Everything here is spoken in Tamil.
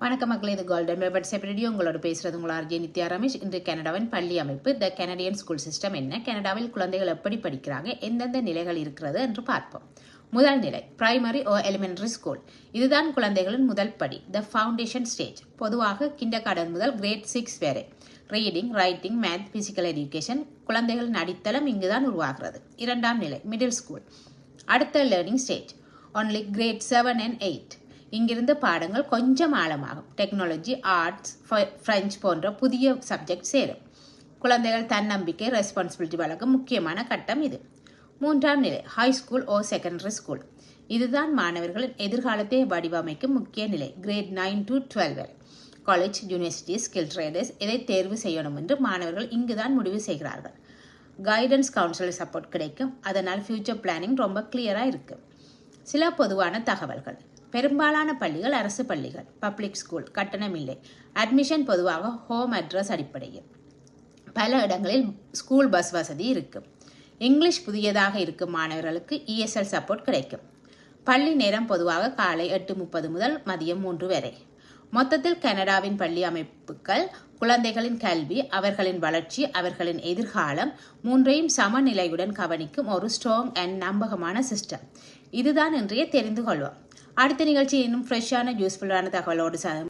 வணக்கம் மக்களே, இது கோல்டன் பேபர்ஸ் ரேடியோ. உங்களோட பேசுறது உங்கள் ஆர்ஜே நித்யா ரமேஷ். இன்று கனடாவின் பள்ளி அமைப்பு, த கனடியன் ஸ்கூல் சிஸ்டம் என்ன, கனடாவில் குழந்தைகள் எப்படி படிக்கிறாங்க, எந்தெந்த நிலைகள் இருக்கிறது என்று பார்ப்போம். முதல் நிலை பிரைமரி ஓ எலிமெண்டரி ஸ்கூல். இதுதான் குழந்தைகளின் முதல் படி, த ஃபவுண்டேஷன் ஸ்டேஜ். பொதுவாக கிண்டர் கார்டன் முதல் கிரேட் 6 வரை reading, writing, math, physical education குழந்தைகளின் அடித்தளம் இங்குதான் உருவாகிறது. இரண்டாம் நிலை மிடில் ஸ்கூல். அடுத்த learning stage only grade 7 and 8. இங்கிருந்த பாடங்கள் கொஞ்சம் ஆழமாகும். டெக்னாலஜி, ஆர்ட்ஸ், பிரெஞ்சு போன்ற புதிய சப்ஜெக்ட் சேரும். குழந்தைகள் தன்னம்பிக்கை, ரெஸ்பான்சிபிலிட்டி வழங்கும் முக்கியமான கட்டம் இது. மூன்றாம் நிலை ஹை ஸ்கூல் ஓ செகண்டரி ஸ்கூல். இதுதான் மாணவர்களின் எதிர்காலத்தை வடிவமைக்கும் முக்கிய நிலை, கிரேட் 9 to 12 வரை. காலேஜ், யூனிவர்சிட்டி, ஸ்கில் ட்ரேடர்ஸ் எதை தேர்வு செய்யணும் என்று மாணவர்கள் இங்குதான் முடிவு செய்கிறார்கள். கைடன்ஸ், கவுன்சிலர் சப்போர்ட் கிடைக்கும். அதனால் ஃபியூச்சர் பிளானிங் ரொம்ப கிளியராக இருக்கு. சில பொதுவான தகவல்கள். பெரும்பாலான பள்ளிகள் அரசு பள்ளிகள், பப்ளிக் ஸ்கூல், கட்டணம் இல்லை. அட்மிஷன் பொதுவாக ஹோம் அட்ரஸ் அடிப்படையில். பல இடங்களில் ஸ்கூல் பஸ் வசதி இருக்கும். இங்கிலீஷ் புதியதாக இருக்கும் மாணவர்களுக்கு ESL சப்போர்ட் கிடைக்கும். பள்ளி நேரம் பொதுவாக காலை 8:30 முதல் மதியம் 3 வரை. மொத்தத்தில் கனடாவின் பள்ளி அமைப்புகள் குழந்தைகளின் கல்வி, அவர்களின் வளர்ச்சி, அவர்களின் எதிர்காலம் மூன்றையும் சமநிலையுடன் கவனிக்கும் ஒரு ஸ்ட்ராங் அண்ட் நம்பகமான சிஸ்டம். இதுதான் இன்றைய தெரிந்து கொள்வோம். அடுத்த நிகழ்ச்சி இன்னும் ஃப்ரெஷ்ஷான யூஸ்ஃபுல்லான தகவலோடு